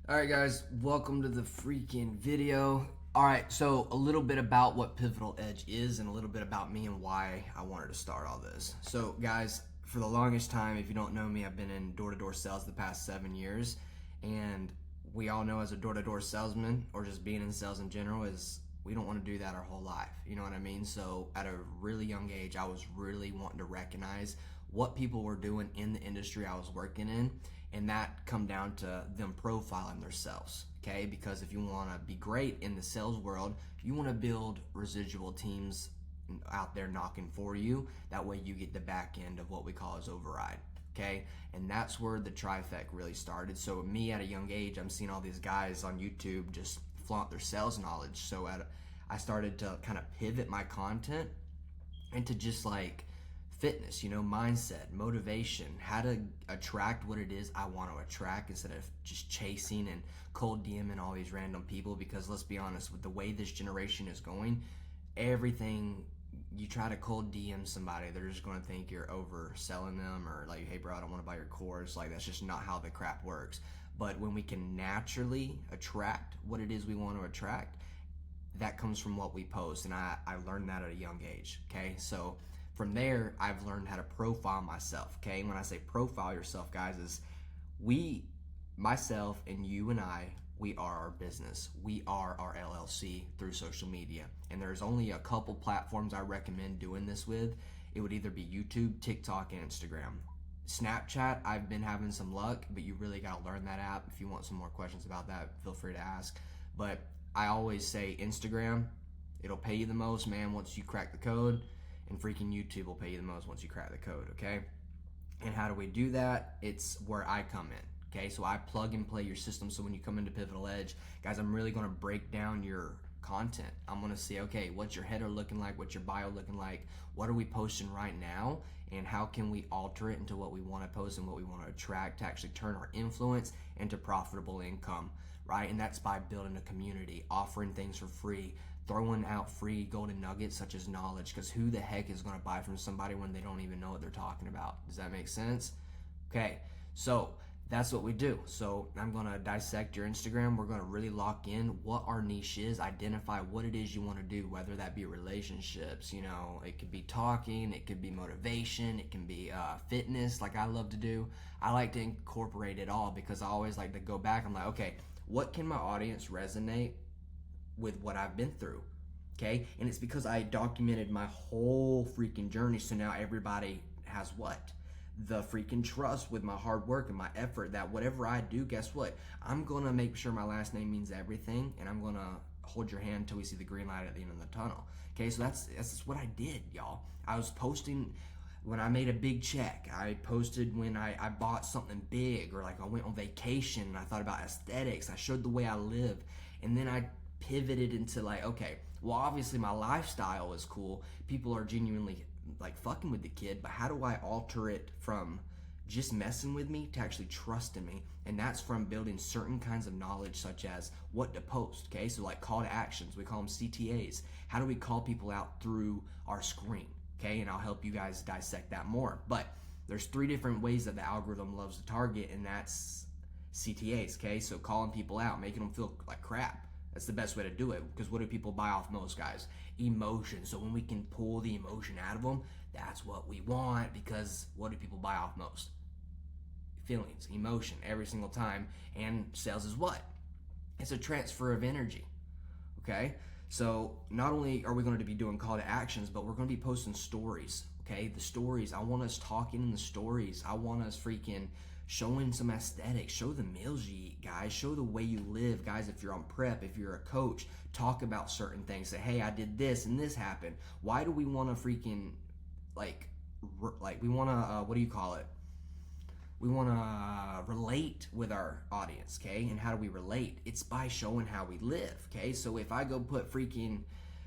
Alright guys, welcome to the freaking video. Alright, so a little bit about what Pivotal Edge is and a little bit about me and why I wanted to start all this. So guys, for the longest time, if you don't know me, I've been in door-to-door sales the past 7 years, and we all know as a door-to-door salesman, or just being in sales in general, is we don't want to do that our whole life. You know what I mean? So at a really young age, I was really wanting to recognize what people were doing in the industry I was working in, and that come down to them profiling themselves. Okay, because if you want to be great in the sales world, you want to build residual teams out there knocking for you. That way you get the back end of what we call as override. Okay, and that's where the trifecta really started. So me at a young age, I'm seeing all these guys on YouTube just flaunt their sales knowledge. So I started to kind of pivot my content into just like fitness, mindset, motivation, how to attract what it is I want to attract instead of just chasing and cold DMing all these random people. Because let's be honest, with the way this generation is going, everything you try to cold DM somebody, they're just going to think you're overselling them, or like, hey bro, I don't want to buy your course. Like, that's just not how the crap works. But when we can naturally attract what it is we want to attract, that comes from what we post. And I learned that at a young age. Okay, so from there, I've learned how to profile myself. Okay, and when I say profile yourself, guys, is we, myself and you and we are our business. We are our LLC through social media. And there's only a couple platforms I recommend doing this with. It would either be YouTube, TikTok, and Instagram. Snapchat, I've been having some luck, but you really got to learn that app. If you want some more questions about that, feel free to ask. But I always say Instagram, it'll pay you the most, man, once you crack the code, and freaking YouTube will pay you the most once you crack the code, okay? And how do we do that? It's where I come in, okay? So I plug and play your system. So when you come into Pivotal Edge, guys, I'm really going to break down your content. I'm going to see, okay, what's your header looking like? What's your bio looking like? What are we posting right now? And how can we alter it into what we want to post and what we want to attract to actually turn our influence into profitable income, right? And that's by building a community, offering things for free, throwing out free golden nuggets such as knowledge, because who the heck is going to buy from somebody when they don't even know what they're talking about? Does that make sense? Okay, so that's what we do. So I'm going to dissect your Instagram. We're going to really lock in what our niche is, identify what it is you want to do, whether that be relationships, it could be talking, it could be motivation, it can be fitness like I love to do. I like to incorporate it all because I always like to go back. I'm like, okay, what can my audience resonate with what I've been through? Okay, and it's because I documented my whole freaking journey. So now everybody has what? The freaking trust with my hard work and my effort that whatever I do, guess what? I'm gonna make sure my last name means everything, and I'm gonna hold your hand until we see the green light at the end of the tunnel. Okay, so that's what I did, y'all. I was posting when I made a big check. I posted when I bought something big, or like I went on vacation and I thought about aesthetics. I showed the way I live, and then I pivoted into like, okay, well, obviously my lifestyle is cool. People are genuinely like fucking with the kid, but how do I alter it from just messing with me to actually trusting me? And that's from building certain kinds of knowledge, such as what to post. Okay, so like call to actions, we call them CTAs. How do we call people out through our screen? Okay, and I'll help you guys dissect that more. But there's 3 different ways that the algorithm loves to target, and that's CTAs. Okay, so calling people out, making them feel like crap. That's the best way to do it, because what do people buy off most, guys? Emotion. So when we can pull the emotion out of them, that's what we want, because what do people buy off most? Feelings, emotion, every single time. And sales is what? It's a transfer of energy, okay? So not only are we going to be doing call to actions, but we're going to be posting stories, okay? The stories, I want us talking in the stories. I want us freaking showing some aesthetics. Show the meals you eat, guys. Show the way you live, guys. If you're on prep, if you're a coach, talk about certain things. Say, hey, I did this and this happened. Why do we want to freaking like we want to what do you call it? We want to relate with our audience, okay? And how do we relate? It's by showing how we live, okay? So if I go put freaking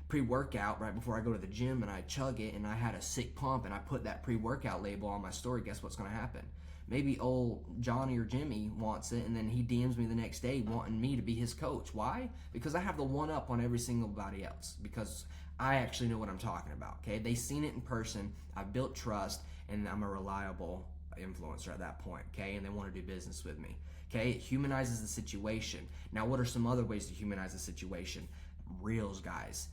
pre-workout right before I go to the gym and I chug it and I had a sick pump and I put that pre-workout label on my story, guess what's going to happen? Maybe old Johnny or Jimmy wants it, and then he DMs me the next day wanting me to be his coach. Why? Because I have the one up on every single body else, because I actually know what I'm talking about, okay? They've seen it in person, I've built trust, and I'm a reliable influencer at that point, okay? And they want to do business with me, Okay, it humanizes the situation. Now, what are some other ways to humanize the situation? Reels, guys.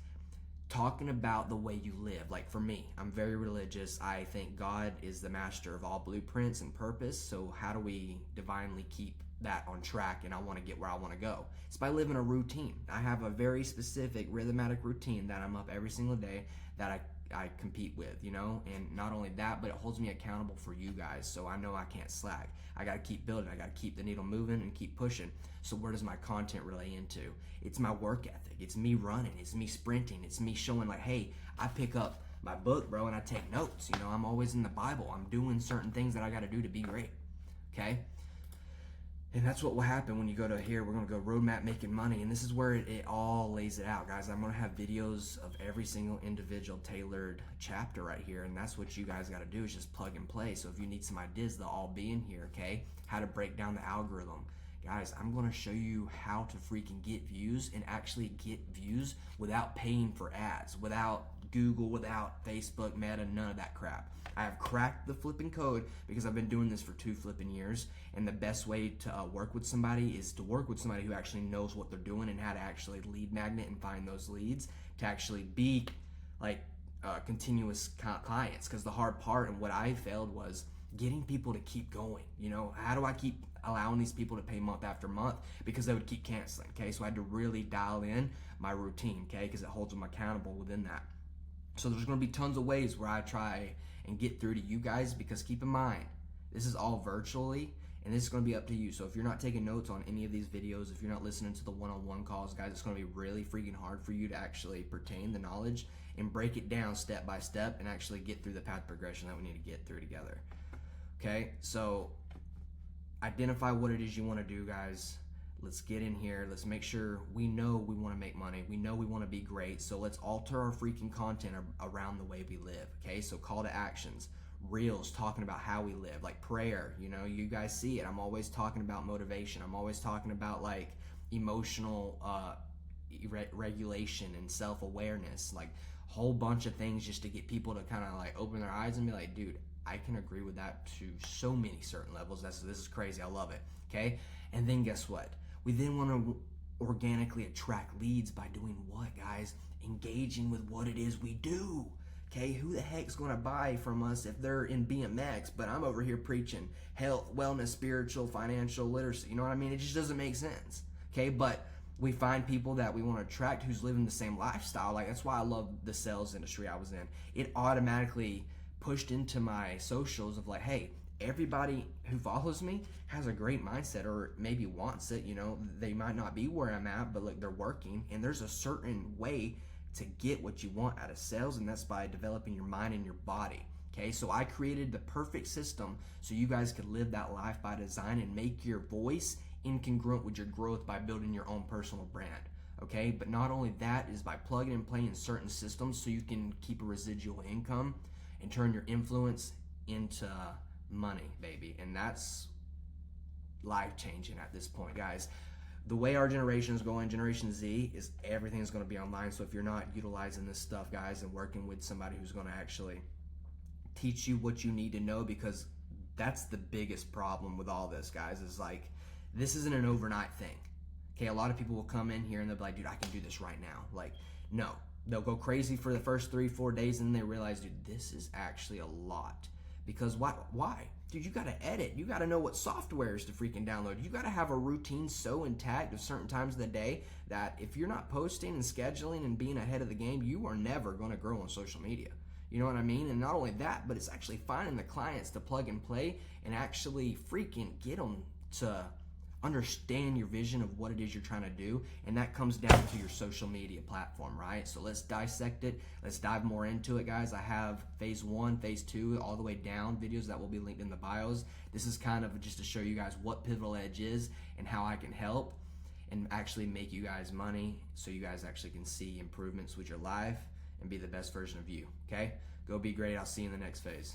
Talking about the way you live. Like for me, I'm very religious. I think God is the master of all blueprints and purpose. So how do we divinely keep that on track, and I want to get where I want to go? It's by living a routine. I have a very specific rhythmatic routine that I'm up every single day that I compete with, you know, and not only that, but it holds me accountable for you guys. So I know I can't slack. I got to keep building. I got to keep the needle moving and keep pushing. So where does my content relay into? It's my work ethic. It's me running. It's me sprinting. It's me showing like, hey, I pick up my book, bro, and I take notes. You know, I'm always in the Bible. I'm doing certain things that I got to do to be great. Okay. And that's what will happen when you go to here. We're going to go roadmap making money. And this is where it all lays it out, guys. I'm going to have videos of every single individual tailored chapter right here. And that's what you guys got to do is just plug and play. So if you need some ideas, they'll all be in here, okay? How to break down the algorithm. Guys, I'm going to show you how to freaking get views and actually get views without paying for ads, without Google, without Facebook, Meta, none of that crap. I have cracked the flipping code because I've been doing this for 2 flipping years, and the best way to work with somebody is to work with somebody who actually knows what they're doing and how to actually lead magnet and find those leads to actually be like continuous clients. Because the hard part and what I failed was getting people to keep going. You know, how do I keep allowing these people to pay month after month? Because they would keep canceling, okay? So I had to really dial in my routine, okay? Because it holds them accountable within that. So there's going to be tons of ways where I try and get through to you guys, because keep in mind, this is all virtually, and this is going to be up to you. So if you're not taking notes on any of these videos, if you're not listening to the one-on-one calls, guys, it's going to be really freaking hard for you to actually pertain the knowledge and break it down step by step and actually get through the path progression that we need to get through together. Okay, so identify what it is you want to do, guys. Let's get in here. Let's make sure we know we want to make money. We know we want to be great. So let's alter our freaking content around the way we live. Okay, so call to actions, reels talking about how we live, like prayer. You know, you guys see it. I'm always talking about motivation. I'm always talking about like emotional regulation and self-awareness, like a whole bunch of things just to get people to kind of like open their eyes and be like, dude, I can agree with that to so many certain levels. This is crazy. I love it. Okay, and then guess what? We then want to organically attract leads by doing what, guys? Engaging with what it is we do. Okay, who the heck's going to buy from us if they're in BMX, but I'm over here preaching health, wellness, spiritual, financial literacy? You know what I mean? It just doesn't make sense. Okay, but we find people that we want to attract who's living the same lifestyle. Like, that's why I love the sales industry I was in. It automatically pushed into my socials of like, hey, everybody who follows me has a great mindset, or maybe wants it. You know, they might not be where I'm at, but like they're working, and there's a certain way to get what you want out of sales, and that's by developing your mind and your body. Okay, so I created the perfect system so you guys could live that life by design and make your voice incongruent with your growth by building your own personal brand. Okay, but not only that is by plugging and playing in certain systems so you can keep a residual income and turn your influence into money, baby. And that's life-changing at this point, guys. The way our generation is going, Generation Z, is everything is going to be online. So if you're not utilizing this stuff, guys, and working with somebody who's going to actually teach you what you need to know, because that's the biggest problem with all this, guys, is like, this isn't an overnight thing. Okay, a lot of people will come in here and they'll be like, dude, I can do this right now. Like, no. They'll go crazy for the first 3-4 days, and then they realize, dude, this is actually a lot. Because why? Dude, you got to edit. You got to know what softwares to freaking download. You got to have a routine so intact of certain times of the day that if you're not posting and scheduling and being ahead of the game, you are never going to grow on social media. You know what I mean? And not only that, but it's actually finding the clients to plug and play and actually freaking get them to understand your vision of what it is you're trying to do, and that comes down to your social media platform, right? So let's dissect it. Let's dive more into it, guys. I have phase 1, phase 2, all the way down videos that will be linked in the bios. This is kind of just to show you guys what Pivotal Edge is and how I can help and actually make you guys money, so you guys actually can see improvements with your life and be the best version of you. Okay, go be great. I'll see you in the next phase.